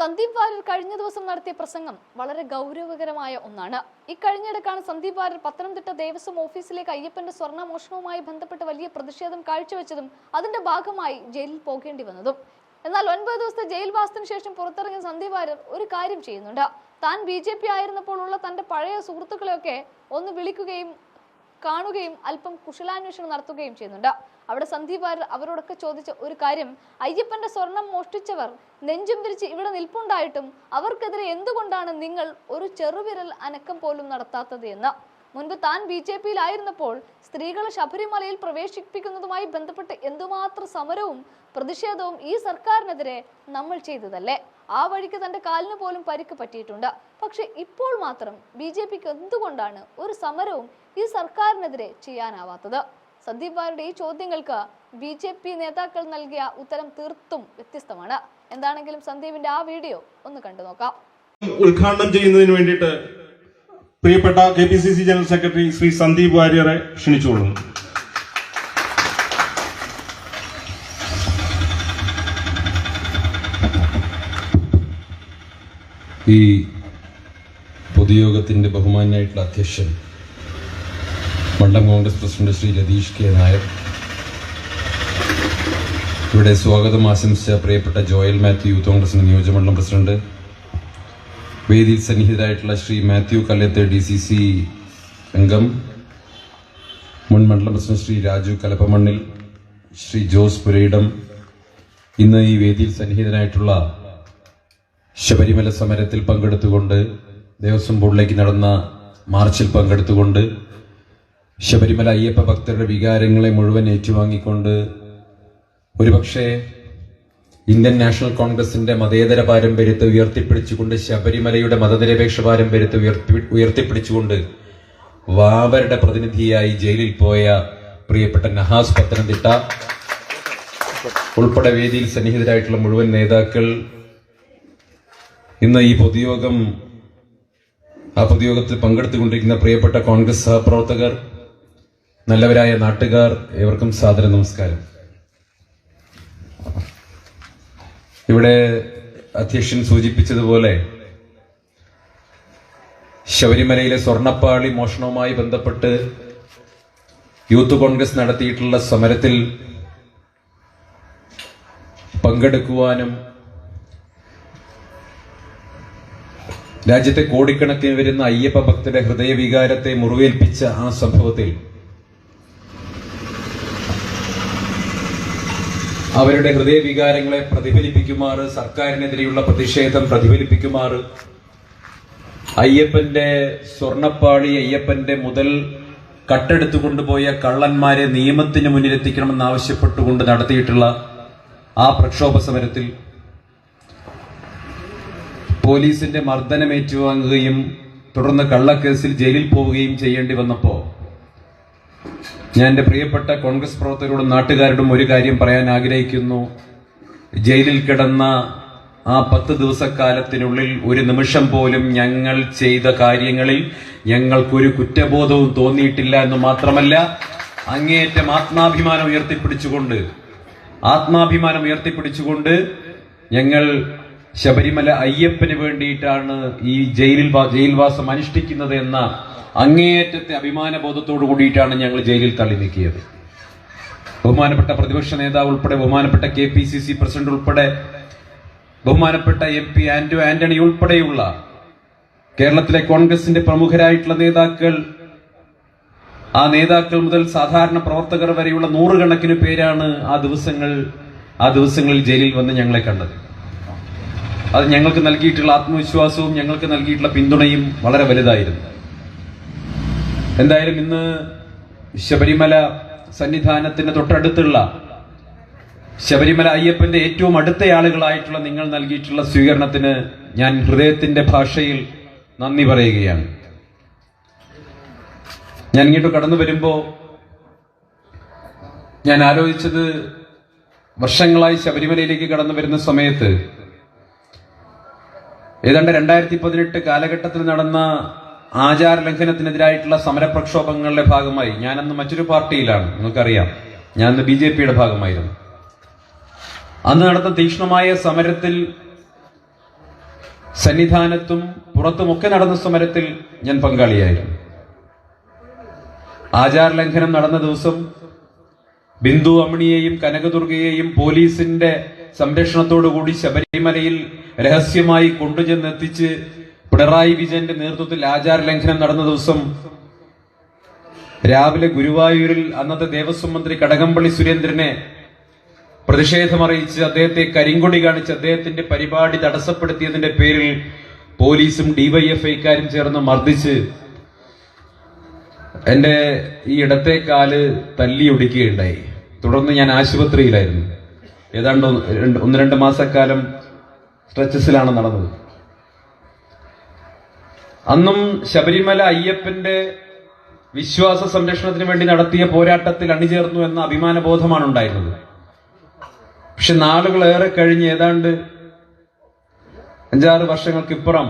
സന്ദീപ് വാര്യർ കഴിഞ്ഞ ദിവസം നടത്തിയ പ്രസംഗം വളരെ ഗൗരവകരമായ ഒന്നാണ്. ഇക്കഴിഞ്ഞിടക്കാണ് സന്ദീപ് വാര്യർ പത്തനംതിട്ട ദേവസ്വം ഓഫീസിലേക്ക് അയ്യപ്പന്റെ സ്വർണ്ണമോഷണവുമായി ബന്ധപ്പെട്ട് വലിയ പ്രതിഷേധം കാഴ്ചവെച്ചതും അതിന്റെ ഭാഗമായി ജയിലിൽ പോകേണ്ടി വന്നതും. എന്നാൽ 9 ദിവസത്തെ ജയിൽവാസത്തിന് ശേഷം പുറത്തിറങ്ങിയ സന്ദീപ് വാര്യർ ഒരു കാര്യം ചെയ്യുന്നുണ്ട്. താൻ BJP ആയിരുന്നപ്പോൾ ഉള്ള തന്റെ പഴയ സുഹൃത്തുക്കളെയൊക്കെ ഒന്ന് വിളിക്കുകയും കാണുകയും അല്പം കുശലാന്വേഷണം നടത്തുകയും ചെയ്യുന്നുണ്ട്. അവിടെ സന്ദീപ് വാര്യർ അവരോടൊക്കെ ചോദിച്ച ഒരു കാര്യം, അയ്യപ്പന്റെ സ്വർണം മോഷ്ടിച്ചവർ നെഞ്ചും തിരിച്ച് ഇവിടെ നിൽപ്പുണ്ടായിട്ടും അവർക്കെതിരെ എന്തുകൊണ്ടാണ് നിങ്ങൾ ഒരു ചെറുവിരൽ അനക്കം പോലും നടത്താത്തത് എന്ന്. മുൻപ് താൻ BJP-യിലായിരുന്നപ്പോൾ സ്ത്രീകളെ ശബരിമലയിൽ പ്രവേശിപ്പിക്കുന്നതുമായി ബന്ധപ്പെട്ട് എന്തുമാത്രം സമരവും പ്രതിഷേധവും ഈ സർക്കാരിനെതിരെ നമ്മൾ ചെയ്തതല്ലേ. ആ വഴിക്ക് തന്റെ കാലിന് പോലും പരിക്ക് പറ്റിയിട്ടുണ്ട്. പക്ഷെ ഇപ്പോൾ മാത്രം BJP-ക്ക് എന്തുകൊണ്ടാണ് ഒരു സമരവും ഈ സർക്കാരിനെതിരെ ചെയ്യാനാവാത്തത്? സന്ദീപ് വാര്യരുടെ ഈ ചോദ്യങ്ങൾക്ക് BJP നേതാക്കൾ നൽകിയ ഉത്തരം തീർത്തും വ്യത്യസ്തമാണ്. എന്താണെങ്കിലും സന്ദീപിന്റെ ആ വീഡിയോ ഒന്ന് കണ്ടു നോക്കാം. ഉദ്ഘാടനം ചെയ്യുന്നതിന് വേണ്ടിയിട്ട് പ്രിയപ്പെട്ട KPCC general secretary Shri Sandeep വാര്യരെ ക്ഷണിച്ചുകൊള്ളുന്നു. ഈ പൊതുയോഗത്തിന്റെ ബഹുമാന്യനായിട്ടുള്ള അധ്യക്ഷൻ മണ്ഡലം കോൺഗ്രസ് പ്രസിഡന്റ് ശ്രീ രതീഷ് കെ നായർ, ഇവിടെ സ്വാഗതം ആശംസിച്ച പ്രിയപ്പെട്ട ജോയൽ മാത്യു യൂത്ത് കോൺഗ്രസിന്റെ നിയോജകമണ്ഡലം പ്രസിഡന്റ്, വേദിയിൽ സന്നിഹിതരായിട്ടുള്ള ശ്രീ മാത്യു കല്ലേത്ത് DCC അംഗം, മുൻ മണ്ഡലം പ്രസിഡന്റ് ശ്രീ രാജു കലപ്പമണ്ണിൽ, ശ്രീ ജോസ് പുരയിടം, ഇന്ന് ഈ വേദിയിൽ സന്നിഹിതനായിട്ടുള്ള ശബരിമല സമരത്തിൽ പങ്കെടുത്തുകൊണ്ട് ദേവസ്വം ബോർഡിലേക്ക് നടന്ന മാർച്ചിൽ പങ്കെടുത്തുകൊണ്ട് ശബരിമല അയ്യപ്പ ഭക്തരുടെ വികാരങ്ങളെ മുഴുവൻ ഏറ്റുവാങ്ങിക്കൊണ്ട് ഒരുപക്ഷെ ഇന്ത്യൻ നാഷണൽ കോൺഗ്രസിന്റെ മതേതര പാരമ്പര്യത്തെ ഉയർത്തിപ്പിടിച്ചുകൊണ്ട് ശബരിമലയുടെ മതനിരപേക്ഷ പാരമ്പര്യത്തെ ഉയർത്തിപ്പിടിച്ചുകൊണ്ട് വാവരുടെ പ്രതിനിധിയായി ജയിലിൽ പോയ പ്രിയപ്പെട്ട നഹാസ് പത്തനംതിട്ട ഉൾപ്പെടെ വേദിയിൽ സന്നിഹിതരായിട്ടുള്ള മുഴുവൻ നേതാക്കൾ, ഇന്ന് ഈ പൊതുയോഗത്തിൽ പങ്കെടുത്തുകൊണ്ടിരിക്കുന്ന പ്രിയപ്പെട്ട കോൺഗ്രസ് സഹപ്രവർത്തകർ, നല്ലവരായ നാട്ടുകാർ, ഏവർക്കും സാദര നമസ്കാരം. ഇവിടെ അധ്യക്ഷൻ സൂചിപ്പിച്ചതുപോലെ ശബരിമലയിലെ സ്വർണ്ണപ്പാളി മോഷണവുമായി ബന്ധപ്പെട്ട് യൂത്ത് കോൺഗ്രസ് നടത്തിയിട്ടുള്ള സമരത്തിൽ പങ്കെടുക്കുവാനും രാജ്യത്തെ കോടിക്കണക്കിന് വരുന്ന അയ്യപ്പ ഭക്തരുടെ ഹൃദയവികാരത്തെ മുറിവേൽപ്പിച്ച ആ സംഭവത്തിൽ അവരുടെ ഹൃദയവികാരങ്ങളെ പ്രതിഫലിപ്പിക്കുമാറ്, സർക്കാരിനെതിരെയുള്ള പ്രതിഷേധം പ്രതിഫലിപ്പിക്കുമാറ്, അയ്യപ്പന്റെ സ്വർണ്ണപ്പാളി, അയ്യപ്പന്റെ മുതൽ കട്ടെടുത്തു കൊണ്ടുപോയ കള്ളന്മാരെ നിയമത്തിന് മുന്നിലെത്തിക്കണമെന്ന് ആവശ്യപ്പെട്ടുകൊണ്ട് നടത്തിയിട്ടുള്ള ആ പ്രക്ഷോഭ സമരത്തിൽ പോലീസിന്റെ മർദ്ദനം ഏറ്റുവാങ്ങുകയും തുടർന്ന് കള്ളക്കേസിൽ ജയിലിൽ പോവുകയും ചെയ്യേണ്ടി വന്നപ്പോ ഞാൻ എന്റെ പ്രിയപ്പെട്ട കോൺഗ്രസ് പ്രവർത്തകരോടും നാട്ടുകാരോടും ഒരു കാര്യം പറയാൻ ആഗ്രഹിക്കുന്നു. ജയിലിൽ കിടന്ന ആ 10 ദിവസക്കാലത്തിനുള്ളിൽ ഒരു നിമിഷം പോലും ഞങ്ങൾ ചെയ്ത കാര്യങ്ങളിൽ ഞങ്ങൾക്കൊരു കുറ്റബോധവും തോന്നിയിട്ടില്ല എന്ന് മാത്രമല്ല, അങ്ങേയറ്റം ആത്മാഭിമാനം ഉയർത്തിപ്പിടിച്ചുകൊണ്ട് ഞങ്ങൾ ശബരിമല അയ്യപ്പന് വേണ്ടിയിട്ടാണ് ഈ ജയിൽവാസം അനുഷ്ഠിക്കുന്നത് എന്ന അങ്ങേയറ്റത്തെ അഭിമാനബോധത്തോടു കൂടിയിട്ടാണ് ഞങ്ങൾ ജയിലിൽ തള്ളി നീക്കിയത്. ബഹുമാനപ്പെട്ട പ്രതിപക്ഷ നേതാവ് ഉൾപ്പെടെ, ബഹുമാനപ്പെട്ട KPCC പ്രസിഡന്റ് ഉൾപ്പെടെ, ബഹുമാനപ്പെട്ട MP ആന്റണി ഉൾപ്പെടെയുള്ള കേരളത്തിലെ കോൺഗ്രസിന്റെ പ്രമുഖരായിട്ടുള്ള നേതാക്കൾ, ആ നേതാക്കൾ മുതൽ സാധാരണ പ്രവർത്തകർ വരെയുള്ള നൂറുകണക്കിന് പേരാണ് ആ ദിവസങ്ങളിൽ ജയിലിൽ വന്ന് ഞങ്ങളെ കണ്ടത്. അത് ഞങ്ങൾക്ക് നൽകിയിട്ടുള്ള ആത്മവിശ്വാസവും ഞങ്ങൾക്ക് നൽകിയിട്ടുള്ള പിന്തുണയും വളരെ വലുതായിരുന്നു. എന്തായാലും ഇന്ന് ശബരിമല സന്നിധാനത്തിന് തൊട്ടടുത്തുള്ള ശബരിമല അയ്യപ്പന്റെ ഏറ്റവും അടുത്ത ആളുകളായിട്ടുള്ള നിങ്ങൾ നൽകിയിട്ടുള്ള സ്വീകരണത്തിന് ഞാൻ ഹൃദയത്തിന്റെ ഭാഷയിൽ നന്ദി പറയുകയാണ്. ഞാൻ ഇങ്ങോട്ട് കടന്നു വരുമ്പോ ഞാൻ ആലോചിച്ചത്, വർഷങ്ങളായി ശബരിമലയിലേക്ക് കടന്നു വരുന്ന സമയത്ത് ഏതാണ്ട് 2018 കാലഘട്ടത്തിൽ നടന്ന ആചാര ലംഘനത്തിനെതിരായിട്ടുള്ള സമരപ്രക്ഷോഭങ്ങളുടെ ഭാഗമായി, ഞാനന്ന് മറ്റൊരു പാർട്ടിയിലാണ്, നിങ്ങൾക്കറിയാം, ഞാൻ BJP-യുടെ ഭാഗമായിരുന്നു. അന്ന് നടന്ന തീക്ഷ്ണമായ സമരത്തിൽ സന്നിധാനത്തും പുറത്തുമൊക്കെ നടന്ന സമരത്തിൽ ഞാൻ പങ്കാളിയായിരുന്നു. ആചാരലംഘനം നടന്ന ദിവസം ബിന്ദു അമ്മിണിയെയും കനകദുർഗയെയും പോലീസിന്റെ സംരക്ഷണത്തോടുകൂടി ശബരിമലയിൽ രഹസ്യമായി കൊണ്ടുചെന്നെത്തിച്ച് പിണറായി വിജയന്റെ നേതൃത്വത്തിൽ ആചാരലംഘനം നടന്ന ദിവസം രാവിലെ ഗുരുവായൂരിൽ അന്നത്തെ ദേവസ്വം മന്ത്രി കടകംപള്ളി സുരേന്ദ്രനെ പ്രതിഷേധമറിയിച്ച് അദ്ദേഹത്തെ കരിങ്കൊടി കാണിച്ച് അദ്ദേഹത്തിന്റെ പരിപാടി തടസ്സപ്പെടുത്തിയതിന്റെ പേരിൽ പോലീസും ഡിവൈഎഫ്ഐക്കാരും ചേർന്ന് മർദ്ദിച്ച് എന്റെ ഈ ഇടത്തെ കാല് തല്ലിയൊടിക്കുകയുണ്ടായി. തുടർന്ന് ഞാൻ ആശുപത്രിയിലായിരുന്നു. ഏതാണ്ട് 1-2 മാസക്കാലം സ്ട്രെച്ചസിലാണ് നടന്നത്. അന്നും ശബരിമല അയ്യപ്പന്റെ വിശ്വാസ സംരക്ഷണത്തിന് വേണ്ടി നടത്തിയ പോരാട്ടത്തിൽ അണിചേർന്നു എന്ന അഭിമാനബോധമാണ് ഉണ്ടായിരുന്നത്. പക്ഷെ നാളുകളേറെ കഴിഞ്ഞ് ഏതാണ്ട് 5-6 വർഷങ്ങൾക്കിപ്പുറം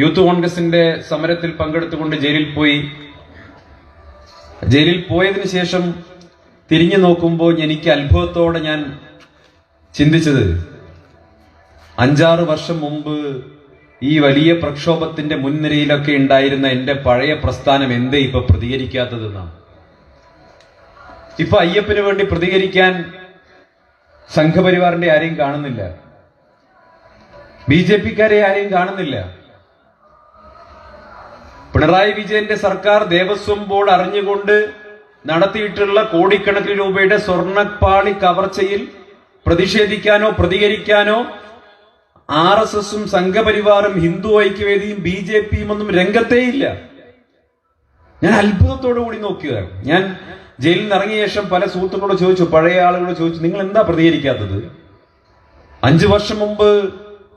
യൂത്ത് കോൺഗ്രസിന്റെ സമരത്തിൽ പങ്കെടുത്തുകൊണ്ട് ജയിലിൽ പോയി. ജയിലിൽ പോയതിനു ശേഷം തിരിഞ്ഞു നോക്കുമ്പോൾ എനിക്ക് അത്ഭുതത്തോടെ ഞാൻ ചിന്തിച്ചത് 5-6 വർഷം മുമ്പ് ഈ വലിയ പ്രക്ഷോഭത്തിന്റെ മുൻനിരയിലൊക്കെ ഉണ്ടായിരുന്ന എന്റെ പഴയ പ്രസ്ഥാനം എന്തേ ഇപ്പൊ പ്രതികരിക്കാത്തതെന്നാണ്. ഇപ്പൊ അയ്യപ്പന് വേണ്ടി പ്രതികരിക്കാൻ സംഘപരിവാറിന്റെ ആരെയും കാണുന്നില്ല, BJP-ക്കാരെ ആരെയും കാണുന്നില്ല. പിണറായി വിജയന്റെ സർക്കാർ ദേവസ്വം ബോർഡ് അറിഞ്ഞുകൊണ്ട് നടത്തിയിട്ടുള്ള കോടിക്കണക്കിന് രൂപയുടെ സ്വർണ്ണപ്പാളി കവർച്ചയിൽ പ്രതിഷേധിക്കാനോ പ്രതികരിക്കാനോ RSSും സംഘപരിവാറും ഹിന്ദു ഐക്യവേദിയും BJP-യും ഒന്നും രംഗത്തേയില്ല. ഞാൻ അത്ഭുതത്തോടു കൂടി നോക്കുകയാണ്. ഞാൻ ജയിലിൽ നിന്ന് ഇറങ്ങിയ ശേഷം പല സുഹൃത്തുക്കളോട് ചോദിച്ചു, പഴയ ആളുകളോട് ചോദിച്ചു, നിങ്ങൾ എന്താ പ്രതികരിക്കാത്തത്? 5 വർഷം മുമ്പ്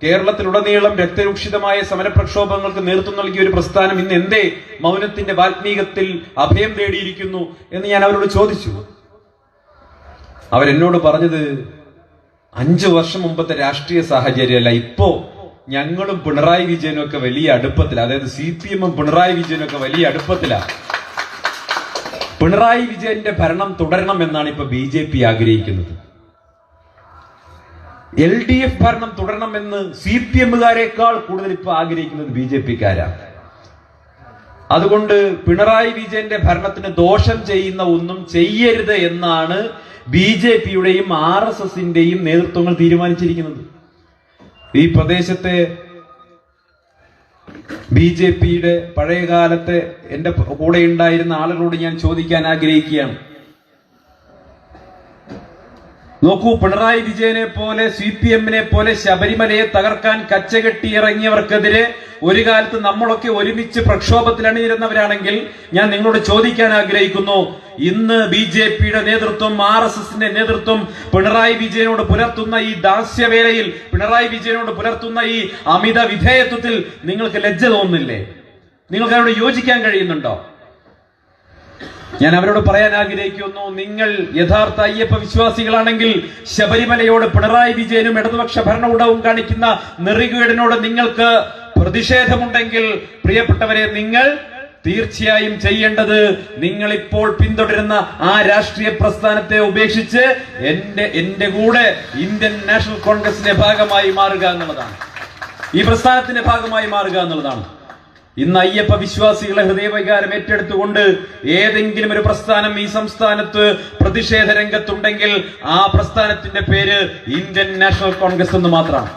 കേരളത്തിലുടനീളം രക്തരൂക്ഷിതമായ സമരപ്രക്ഷോഭങ്ങൾക്ക് നേതൃത്വം നൽകിയ ഒരു പ്രസ്ഥാനം ഇന്ന് എന്തേ മൗനത്തിന്റെ വാൽമീകത്തിൽ അഭയം തേടിയിരിക്കുന്നു എന്ന് ഞാൻ അവരോട് ചോദിച്ചു. അവരെന്നോട് പറഞ്ഞത് 5 വർഷം മുമ്പത്തെ രാഷ്ട്രീയ സാഹചര്യമല്ല, ഇപ്പോ ഞങ്ങളും പിണറായി വിജയനും ഒക്കെ വലിയ അടുപ്പത്തില, അതായത് CPM-ഉം പിണറായി വിജയനും ഒക്കെ വലിയ അടുപ്പത്തിലാണ്. പിണറായി വിജയന്റെ ഭരണം തുടരണം എന്നാണ് ഇപ്പൊ BJP ആഗ്രഹിക്കുന്നത്. LDF ഭരണം തുടരണമെന്ന് CPM-കാരെക്കാൾ കൂടുതൽ ഇപ്പൊ ആഗ്രഹിക്കുന്നത് BJP-ക്കാരാണ്. അതുകൊണ്ട് പിണറായി വിജയന്റെ ഭരണത്തിന് ദോഷം ചെയ്യുന്ന ഒന്നും ചെയ്യരുത് എന്നാണ് BJP-യുടെയും RSSന്റെയും നേതൃത്വങ്ങൾ തീരുമാനിച്ചിരിക്കുന്നത്. ഈ പ്രദേശത്തെ BJP-യുടെ പഴയകാലത്തെ എന്റെ കൂടെ ഉണ്ടായിരുന്ന ആളുകളോട് ഞാൻ ചോദിക്കാൻ ആഗ്രഹിക്കുകയാണ്. നോക്കൂ, പിണറായി വിജയനെ പോലെ CPM-നെ പോലെ ശബരിമലയെ തകർക്കാൻ കച്ചകെട്ടി ഇറങ്ങിയവർക്കെതിരെ ഒരു കാലത്ത് നമ്മളൊക്കെ ഒരുമിച്ച് പ്രക്ഷോഭത്തിൽ അണിനിരുന്നവരാണെങ്കിൽ ഞാൻ നിങ്ങളോട് ചോദിക്കാൻ ആഗ്രഹിക്കുന്നു, ഇന്ന് BJP-യുടെ നേതൃത്വം, RSSന്റെ നേതൃത്വം പിണറായി വിജയനോട് പുലർത്തുന്ന ഈ ദാസ്യവേലയിൽ, പിണറായി വിജയനോട് പുലർത്തുന്ന ഈ അമിത വിധേയത്വത്തിൽ നിങ്ങൾക്ക് ലജ്ജ തോന്നുന്നില്ലേ? നിങ്ങൾക്ക് അവരോട് യോജിക്കാൻ കഴിയുന്നുണ്ടോ? ഞാൻ അവരോട് പറയാൻ ആഗ്രഹിക്കുന്നു, നിങ്ങൾ യഥാർത്ഥ അയ്യപ്പ വിശ്വാസികളാണെങ്കിൽ ശബരിമലയോട് പിണറായി വിജയനും ഇടതുപക്ഷ ഭരണകൂടവും കാണിക്കുന്ന നെറികേടിനോട് നിങ്ങൾക്ക് പ്രതിഷേധമുണ്ടെങ്കിൽ പ്രിയപ്പെട്ടവരെ, നിങ്ങൾ തീർച്ചയായും ചെയ്യേണ്ടത് നിങ്ങൾ ഇപ്പോൾ പിന്തുടരുന്ന ആ രാഷ്ട്രീയ പ്രസ്ഥാനത്തെ ഉപേക്ഷിച്ച് എന്റെ കൂടെ ഇന്ത്യൻ നാഷണൽ കോൺഗ്രസിന്റെ ഭാഗമായി മാറുക എന്നുള്ളതാണ്. ഈ പ്രസ്ഥാനത്തിന്റെ ഭാഗമായി മാറുക എന്നുള്ളതാണ്. ഇന്ന് അയ്യപ്പ വിശ്വാസികളെ ഹൃദയവികാരം ഏറ്റെടുത്തുകൊണ്ട് ഏതെങ്കിലും ഒരു പ്രസ്ഥാനം ഈ സംസ്ഥാനത്ത് പ്രതിഷേധ രംഗത്തുണ്ടെങ്കിൽ ആ പ്രസ്ഥാനത്തിന്റെ പേര് ഇന്ത്യൻ നാഷണൽ കോൺഗ്രസ് എന്ന് മാത്രമാണ്.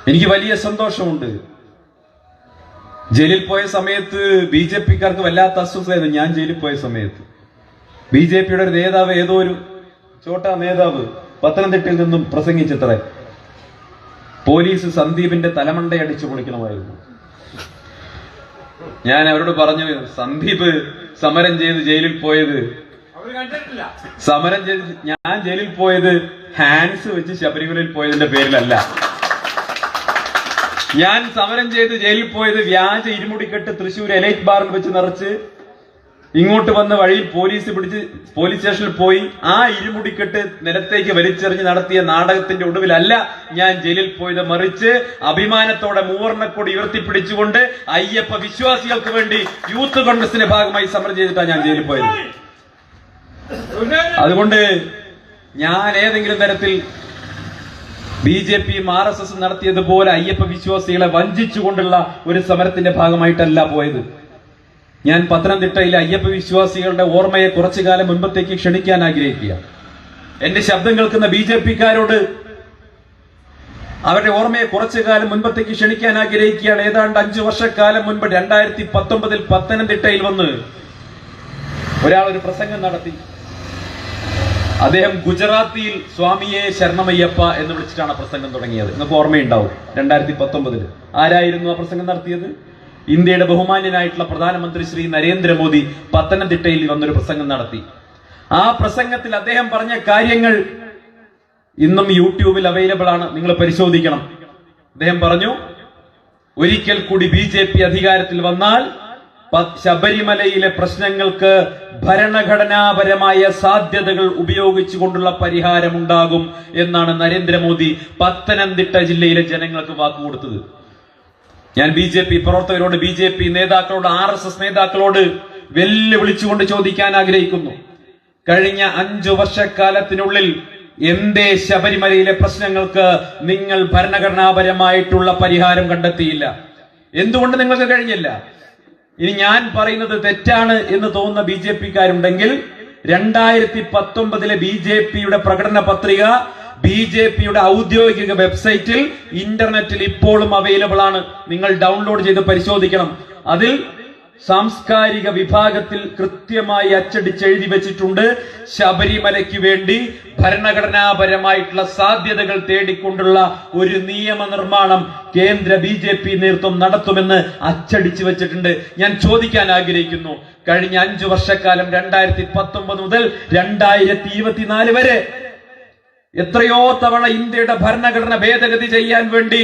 എനിക്ക് വലിയ സന്തോഷമുണ്ട്. ജയിലിൽ പോയ സമയത്ത് BJP-ക്കാർക്ക് വല്ലാത്ത അസ്വസ്ഥയായിരുന്നു. ഞാൻ ജയിലിൽ പോയ സമയത്ത് BJP-യുടെ ഒരു നേതാവ്, ഏതോ ഒരു ചോട്ടാ നേതാവ് പത്തനംതിട്ടയിൽ നിന്നും പ്രസംഗിച്ചത്രേ, പോലീസ് സന്ദീപിന്റെ തലമണ്ടയടിച്ചു പൊളിക്കണമായിരുന്നു. ഞാൻ അവരോട് പറഞ്ഞു, സന്ദീപ് സമരം ചെയ്ത് ജയിലിൽ പോയത്, ഞാൻ ജയിലിൽ പോയത് ഹാൻഡ്സ് വെച്ച് ശബരിമലയിൽ പോയതിന്റെ പേരിലല്ല. ഞാൻ സമരം ചെയ്ത് ജയിലിൽ പോയത് വ്യാജ ഇരുമുടിക്കെട്ട് തൃശ്ശൂർ എലൈറ്റ് ബാറിൽ വെച്ച് നിറച്ച് ഇങ്ങോട്ട് വന്ന വഴിയിൽ പോലീസ് പിടിച്ച് പോലീസ് സ്റ്റേഷനിൽ പോയി ആ ഇരുമുടിക്കെട്ട് നിലത്തേക്ക് വലിച്ചെറിഞ്ഞ് നടത്തിയ നാടകത്തിന്റെ ഒടുവിലല്ല ഞാൻ ജയിലിൽ പോയത്. മറിച്ച് അഭിമാനത്തോടെ മൂവർണ്ണക്കൊടി ഉയർത്തിപ്പിടിച്ചുകൊണ്ട് അയ്യപ്പ വിശ്വാസികൾക്ക് വേണ്ടി യൂത്ത് കോൺഗ്രസിന്റെ ഭാഗമായി സമരം ചെയ്തിട്ടാണ് ഞാൻ ജയിലിൽ പോയത്. അതുകൊണ്ട് ഞാൻ ഏതെങ്കിലും തരത്തിൽ BJPയും RSS നടത്തിയതുപോലെ അയ്യപ്പ വിശ്വാസികളെ വഞ്ചിച്ചുകൊണ്ടുള്ള ഒരു സമരത്തിന്റെ ഭാഗമായിട്ടല്ല പോയത്. ഞാൻ പത്തനംതിട്ടയിലെ അയ്യപ്പ വിശ്വാസികളുടെ ഓർമ്മയെ കുറച്ചു കാലം മുൻപത്തേക്ക് ക്ഷണിക്കാൻ ആഗ്രഹിക്കുക. എന്റെ ശബ്ദം കേൾക്കുന്ന BJPക്കാരോട് അവരുടെ ഓർമ്മയെ കുറച്ചു കാലം മുൻപത്തേക്ക് ക്ഷണിക്കാൻ ആഗ്രഹിക്കുകയാണ്. ഏതാണ്ട് 5 വർഷക്കാലം മുൻപ് 2019 പത്തനംതിട്ടയിൽ വന്ന് ഒരാൾ ഒരു പ്രസംഗം നടത്തി. അദ്ദേഹം ഗുജറാത്തിയിൽ സ്വാമിയെ ശരണമയ്യപ്പ എന്ന് വിളിച്ചിട്ടാണ് പ്രസംഗം തുടങ്ങിയത്. നിങ്ങൾക്ക് ഓർമ്മയുണ്ടാവും. 2019 ആരായിരുന്നു ആ പ്രസംഗം നടത്തിയത്? ഇന്ത്യയുടെ ബഹുമാന്യനായിട്ടുള്ള പ്രധാനമന്ത്രി ശ്രീ നരേന്ദ്രമോദി പത്തനംതിട്ടയിൽ വന്നൊരു പ്രസംഗം നടത്തി. ആ പ്രസംഗത്തിൽ അദ്ദേഹം പറഞ്ഞ കാര്യങ്ങൾ ഇന്നും യൂട്യൂബിൽ അവൈലബിൾ ആണ്, നിങ്ങൾ പരിശോധിക്കണം. അദ്ദേഹം പറഞ്ഞു, ഒരിക്കൽ കൂടി BJP അധികാരത്തിൽ വന്നാൽ ശബരിമലയിലെ പ്രശ്നങ്ങൾക്ക് ഭരണഘടനാപരമായ സാധ്യതകൾ ഉപയോഗിച്ചുകൊണ്ടുള്ള പരിഹാരമുണ്ടാകും എന്നാണ് നരേന്ദ്രമോദി പത്തനംതിട്ട ജില്ലയിലെ ജനങ്ങൾക്ക് വാക്കുകൊടുത്തത്. ഞാൻ BJP പ്രവർത്തകരോട്, BJP നേതാക്കളോട്, RSS നേതാക്കളോട് വെല്ലുവിളിച്ചുകൊണ്ട് ചോദിക്കാൻ ആഗ്രഹിക്കുന്നു. കഴിഞ്ഞ 5 വർഷക്കാലത്തിനുള്ളിൽ എന്തേ ശബരിമലയിലെ പ്രശ്നങ്ങൾക്ക് നിങ്ങൾ ഭരണഘടനാപരമായിട്ടുള്ള പരിഹാരം കണ്ടെത്തിയില്ല? എന്തുകൊണ്ട് നിങ്ങൾക്ക് കഴിഞ്ഞില്ല? ഇനി ഞാൻ പറയുന്നത് തെറ്റാണ് എന്ന് തോന്നുന്ന BJPക്കാരുണ്ടെങ്കിൽ 2019 BJPയുടെ പ്രകടന പത്രിക BJPയുടെ ഔദ്യോഗിക വെബ്സൈറ്റിൽ ഇന്റർനെറ്റിൽ ഇപ്പോഴും അവൈലബിൾ ആണ്. നിങ്ങൾ ഡൗൺലോഡ് ചെയ്ത് പരിശോധിക്കണം. അതിൽ സാംസ്കാരിക വിഭാഗത്തിൽ കൃത്യമായി അച്ചടിച്ചെഴുതി വെച്ചിട്ടുണ്ട്, ശബരിമലയ്ക്ക് വേണ്ടി ഭരണഘടനാപരമായിട്ടുള്ള സാധ്യതകൾ തേടിക്കൊണ്ടുള്ള ഒരു നിയമനിർമ്മാണം കേന്ദ്ര BJP നേതൃത്വം നടത്തുമെന്ന് അച്ചടിച്ചു വെച്ചിട്ടുണ്ട്. ഞാൻ ചോദിക്കാൻ ആഗ്രഹിക്കുന്നു, കഴിഞ്ഞ 5 വർഷക്കാലം 2019 മുതൽ 2024 വരെ എത്രയോ തവണ ഇന്ത്യയുടെ ഭരണഘടന ഭേദഗതി ചെയ്യാൻ വേണ്ടി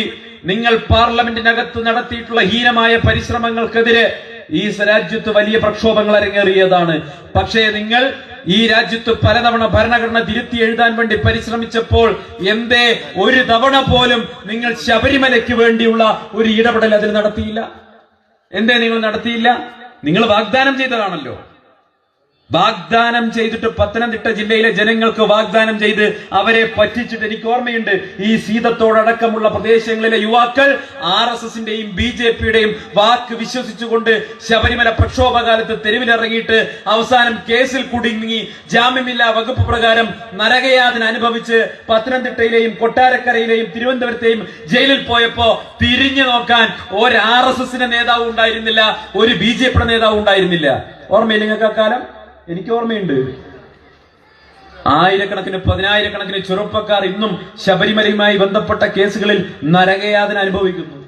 നിങ്ങൾ പാർലമെന്റിനകത്ത് നടത്തിയിട്ടുള്ള ഹീനമായ പരിശ്രമങ്ങൾക്കെതിരെ ഈ രാജ്യത്ത് വലിയ പ്രക്ഷോഭങ്ങൾ അരങ്ങേറിയതാണ്. പക്ഷേ നിങ്ങൾ ഈ രാജ്യത്ത് പലതവണ ഭരണഘടന തിരുത്തി എഴുതാൻ വേണ്ടി പരിശ്രമിച്ചപ്പോൾ എന്തേ ഒരു തവണ പോലും നിങ്ങൾ ശബരിമലയ്ക്ക് വേണ്ടിയുള്ള ഒരു ഇടപെടൽ അതിൽ നടത്തിയില്ല? എന്തേ നിങ്ങൾ നടത്തിയില്ല? നിങ്ങൾ വാഗ്ദാനം ചെയ്തതാണല്ലോ. വാഗ്ദാനം ചെയ്തിട്ട് പത്തനംതിട്ട ജില്ലയിലെ ജനങ്ങൾക്ക് വാഗ്ദാനം ചെയ്ത് അവരെ പറ്റിച്ചിട്ട് എനിക്ക് ഓർമ്മയുണ്ട്, ഈ സീതത്തോടക്കമുള്ള പ്രദേശങ്ങളിലെ യുവാക്കൾ RSSന്റെയും BJPയുടെയും വാക്ക് വിശ്വസിച്ചുകൊണ്ട് ശബരിമല പ്രക്ഷോഭകാലത്ത് തെരുവിലിറങ്ങിയിട്ട് അവസാനം കേസിൽ കുടുങ്ങി ജാമ്യമില്ലാ വകുപ്പ് പ്രകാരം നരകയാതന അനുഭവിച്ച് പത്തനംതിട്ടയിലെയും കൊട്ടാരക്കരയിലെയും തിരുവനന്തപുരത്തെയും ജയിലിൽ പോയപ്പോ തിരിഞ്ഞു നോക്കാൻ ഒരു RSSന്റെ നേതാവ് ഉണ്ടായിരുന്നില്ല, ഒരു BJPയുടെ നേതാവ് ഉണ്ടായിരുന്നില്ല. ഓർമ്മയില്ല നിങ്ങൾക്ക് ആ കാലം? എനിക്ക് ഓർമ്മയുണ്ട്. ആയിരക്കണക്കിന് 10,000-കണക്കിന് ചെറുപ്പക്കാർ ഇന്നും ശബരിമലയുമായി ബന്ധപ്പെട്ട കേസുകളിൽ നരകയാതന അനുഭവിക്കുന്നു.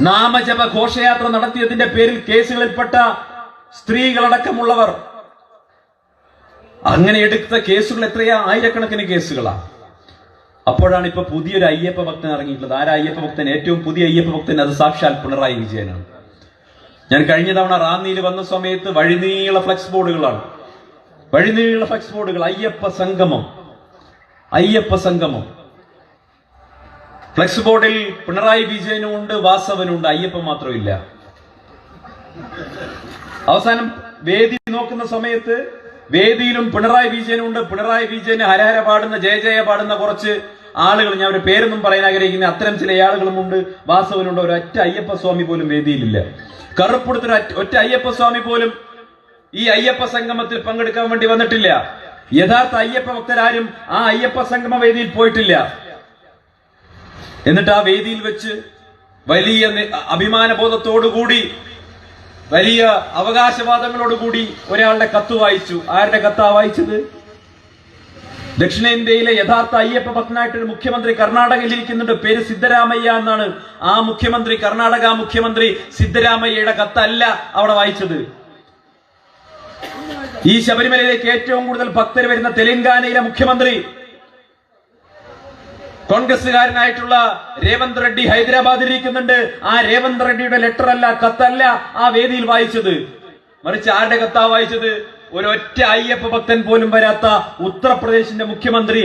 നാമജപ ഘോഷയാത്ര നടത്തിയതിന്റെ പേരിൽ കേസുകളിൽപ്പെട്ട സ്ത്രീകളടക്കമുള്ളവർ, അങ്ങനെ എടുത്ത കേസുകൾ എത്രയാ? ആയിരക്കണക്കിന് കേസുകളാ. അപ്പോഴാണ് ഇപ്പൊ പുതിയൊരു അയ്യപ്പ ഭക്തൻ ഇറങ്ങിയിട്ടുള്ളത്. ആരാ അയ്യപ്പ ഭക്തൻ? ഏറ്റവും പുതിയ അയ്യപ്പ ഭക്തൻ അത് സാക്ഷാൽ പിണറായി വിജയനാണ്. ഞാൻ കഴിഞ്ഞ തവണ റാന്നിയിൽ വന്ന സമയത്ത് വഴിനീള ഫ്ലക്സ് ബോർഡുകളാണ്, വഴിനീള ഫ്ലക്സ് ബോർഡുകൾ. അയ്യപ്പ സംഗമം, അയ്യപ്പ സംഗമം. ഫ്ലക്സ് ബോർഡിൽ പിണറായി വിജയനും ഉണ്ട്, വാസവനും ഉണ്ട്, അയ്യപ്പൻ മാത്രമില്ല. അവസാനം വേദി നോക്കുന്ന സമയത്ത് വേദിയിലും പിണറായി വിജയനും ഉണ്ട്. പിണറായി വിജയന് ഹരഹര പാടുന്ന, ജയ ജയ പാടുന്ന കുറച്ച് ആളുകൾ, ഞാൻ ഒരു പേരൊന്നും പറയാൻ ആഗ്രഹിക്കുന്ന അത്തരം ചില ആളുകളുമുണ്ട്. വാസവനുണ്ട്. ഒരൊറ്റ അയ്യപ്പ സ്വാമി പോലും വേദിയിലില്ല. കറുപ്പെടുത്തൊരു ഒറ്റ അയ്യപ്പ സ്വാമി പോലും ഈ അയ്യപ്പ സംഗമത്തിൽ പങ്കെടുക്കാൻ വേണ്ടി വന്നിട്ടില്ല. യഥാർത്ഥ അയ്യപ്പ ഭക്തരാരും ആ അയ്യപ്പ സംഗമ വേദിയിൽ പോയിട്ടില്ല. എന്നിട്ട് ആ വേദിയിൽ വെച്ച് വലിയ അഭിമാനബോധത്തോടുകൂടി, വലിയ അവകാശവാദങ്ങളോടുകൂടി ഒരാളുടെ കത്ത് വായിച്ചു. ആരുടെ കത്താ വായിച്ചത്? ദക്ഷിണേന്ത്യയിലെ യഥാർത്ഥ അയ്യപ്പ ഭക്തനായിട്ടൊരു മുഖ്യമന്ത്രി കർണാടകയിൽ ഇരിക്കുന്നുണ്ട്. പേര് സിദ്ധരാമയ്യ എന്നാണ്. ആ മുഖ്യമന്ത്രി, കർണാടക മുഖ്യമന്ത്രി സിദ്ധരാമയ്യയുടെ കത്തല്ല അവിടെ വായിച്ചത്. ഈ ശബരിമലയിലേക്ക് ഏറ്റവും കൂടുതൽ ഭക്തർ വരുന്ന തെലങ്കാനയിലെ മുഖ്യമന്ത്രി കോൺഗ്രസുകാരനായിട്ടുള്ള രേവന്ത് റെഡ്ഡി ഹൈദരാബാദിൽ ഇരിക്കുന്നുണ്ട്. ആ രേവന്ത് റെഡ്ഡിയുടെ ലെറ്റർ അല്ല, കത്തല്ല ആ വേദിയിൽ വായിച്ചത്. മറിച്ച് ആരുടെ കത്താ വായിച്ചത്? ഒരൊറ്റ അയ്യപ്പ ഭക്തൻ പോലും വരാത്ത ഉത്തർപ്രദേശിന്റെ മുഖ്യമന്ത്രി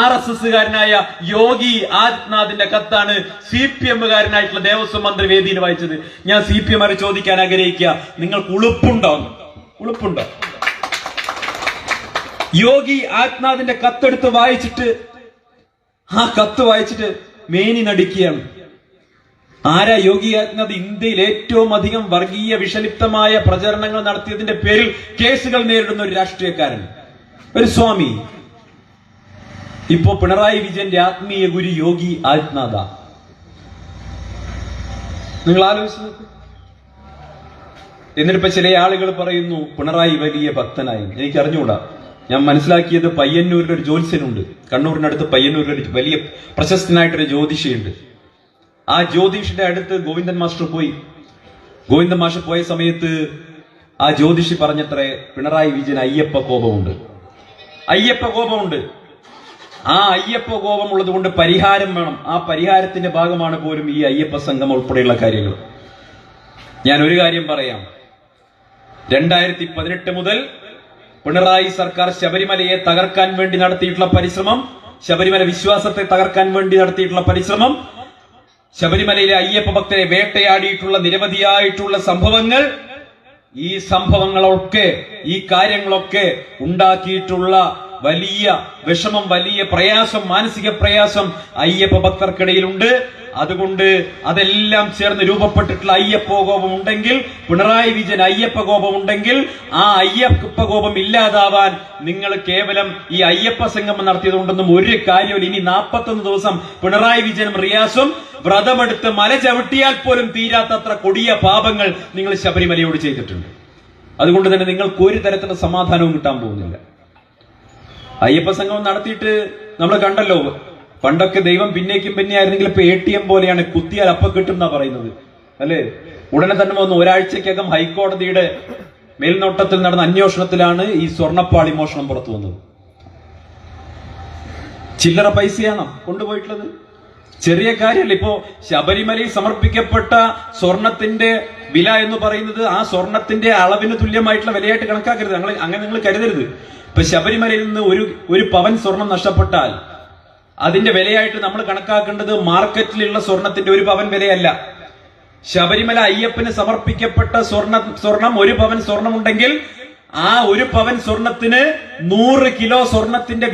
RSSകാരനായ യോഗി ആദിത്യനാഥിന്റെ കത്താണ് CPMകാരനായിട്ടുള്ള ദേവസ്വം മന്ത്രി വേദിയിൽ വായിച്ചത്. ഞാൻ CPM ചോദിക്കാൻ ആഗ്രഹിക്കുക, നിങ്ങൾക്ക് ഉളുപ്പുണ്ടോ? ഉളുപ്പുണ്ടോ? യോഗി ആദിത്യനാഥിന്റെ കത്തെടുത്ത് വായിച്ചിട്ട് ആ കത്ത് വായിച്ചിട്ട് മേനി നടിക്കുകയാണ്. ആരാ യോഗി ആദിത്യനാഥ്? ഇന്ത്യയിൽ ഏറ്റവും അധികം വർഗീയ വിഷലിപ്തമായ പ്രചരണങ്ങൾ നടത്തിയതിന്റെ പേരിൽ കേസുകൾ നേരിടുന്ന ഒരു രാഷ്ട്രീയക്കാരൻ, ഒരു സ്വാമി. ഇപ്പോ പിണറായി വിജയന്റെ ആത്മീയ ഗുരു യോഗി ആദിത്യനാഥ. നിങ്ങൾ ആലോചിച്ച് നോക്കൂ. എന്നിട്ടിപ്പോ ചില ആളുകൾ പറയുന്നു പിണറായി വലിയ ഭക്തനായി. എനിക്ക് അറിഞ്ഞുകൂടാ. ഞാൻ മനസ്സിലാക്കിയത് പയ്യന്നൂരിൽ ഒരു ജ്യോത്സ്യനുണ്ട്, കണ്ണൂരിനടുത്ത് പയ്യന്നൂരിൽ ഒരു വലിയ പ്രശസ്തനായിട്ടൊരു ജ്യോതിഷിയുണ്ട്. ആ ജ്യോതിഷിന്റെ അടുത്ത് ഗോവിന്ദൻ മാസ്റ്റർ പോയി. ഗോവിന്ദൻ മാസ്റ്റർ പോയ സമയത്ത് ആ ജ്യോതിഷി പറഞ്ഞത്രേ, പിണറായി വിജയൻ അയ്യപ്പ കോപമുണ്ട്, അയ്യപ്പ കോപമുണ്ട്. ആ അയ്യപ്പ കോപമുള്ളത് കൊണ്ട് പരിഹാരം വേണം. ആ പരിഹാരത്തിന്റെ ഭാഗമാണ് പോലും ഈ അയ്യപ്പ സംഘം ഉൾപ്പെടെയുള്ള കാര്യങ്ങൾ. ഞാൻ ഒരു കാര്യം പറയാം. 2018 മുതൽ പിണറായി സർക്കാർ ശബരിമലയെ തകർക്കാൻ വേണ്ടി നടത്തിയിട്ടുള്ള പരിശ്രമം, ശബരിമല വിശ്വാസത്തെ തകർക്കാൻ വേണ്ടി നടത്തിയിട്ടുള്ള പരിശ്രമം, ശബരിമലയിലെ അയ്യപ്പ ഭക്തരെ വേട്ടയാടിയിട്ടുള്ള നിരവധിയായിട്ടുള്ള സംഭവങ്ങൾ, ഈ സംഭവങ്ങളൊക്കെ, ഈ കാര്യങ്ങളൊക്കെ ഉണ്ടാക്കിയിട്ടുള്ള വലിയ വിഷമം, വലിയ പ്രയാസം, മാനസിക പ്രയാസം അയ്യപ്പ ഭക്തർക്കിടയിലുണ്ട്. അതുകൊണ്ട് അതെല്ലാം ചേർന്ന് രൂപപ്പെട്ടിട്ടുള്ള അയ്യപ്പ കോപം ഉണ്ടെങ്കിൽ, പിണറായി വിജയൻ അയ്യപ്പ കോപം ഉണ്ടെങ്കിൽ, ആ അയ്യപ്പ കോപം ഇല്ലാതാവാൻ നിങ്ങൾ കേവലം ഈ അയ്യപ്പ സംഗമം നടത്തിയതുകൊണ്ടൊന്നും ഒരു കാര്യമില്ല. ഇനി 41 ദിവസം പിണറായി വിജയനും റിയാസും വ്രതമെടുത്ത് മല ചവിട്ടിയാൽ പോലും തീരാത്തത്ര കൊടിയ പാപങ്ങൾ നിങ്ങൾ ശബരിമലയോട് ചെയ്തിട്ടുണ്ട്. അതുകൊണ്ട് തന്നെ നിങ്ങൾക്ക് ഒരു തരത്തിലുള്ള സമാധാനവും കിട്ടാൻ പോകുന്നില്ല. അയ്യപ്പ സംഗമം നടത്തിയിട്ട് നമ്മൾ കണ്ടല്ലോ, പണ്ടൊക്കെ ദൈവം പിന്നേക്കും പിന്നെ ആയിരുന്നെങ്കിൽ ഇപ്പൊ ATM പോലെയാണ്, കുത്തിയാൽ അപ്പ കിട്ടും എന്നാ പറയുന്നത്, അല്ലേ? ഉടനെ തന്നെ വന്നു. ഒരാഴ്ചക്കകം ഹൈക്കോടതിയുടെ മേൽനോട്ടത്തിൽ നടന്ന അന്വേഷണത്തിലാണ് ഈ സ്വർണ്ണപ്പാളി മോഷണം പുറത്തു വന്നത്. ചില്ലറ പൈസയാണ് കൊണ്ടുപോയിട്ടുള്ളത്, ചെറിയ കാര്യമല്ല. ഇപ്പോ ശബരിമലയിൽ സമർപ്പിക്കപ്പെട്ട സ്വർണത്തിന്റെ വില എന്ന് പറയുന്നത് ആ സ്വർണത്തിന്റെ അളവിന് തുല്യമായിട്ടുള്ള വിലയായിട്ട് കണക്കാക്കരുത്. അങ്ങനെ നിങ്ങൾ കരുതരുത്. ഇപ്പൊ ശബരിമലയിൽ നിന്ന് ഒരു പവൻ സ്വർണം നഷ്ടപ്പെട്ടാൽ അതിന്റെ വിലയായിട്ട് നമ്മൾ കണക്കാക്കേണ്ടത് മാർക്കറ്റിലുള്ള സ്വർണത്തിന്റെ 1 പവൻ വിലയല്ല. ശബരിമല അയ്യപ്പന് സമർപ്പിക്കപ്പെട്ട സ്വർണം 1 പവൻ സ്വർണമുണ്ടെങ്കിൽ ആ 1 പവൻ സ്വർണത്തിന് 100 കിലോ സ്വർണത്തിന്റെ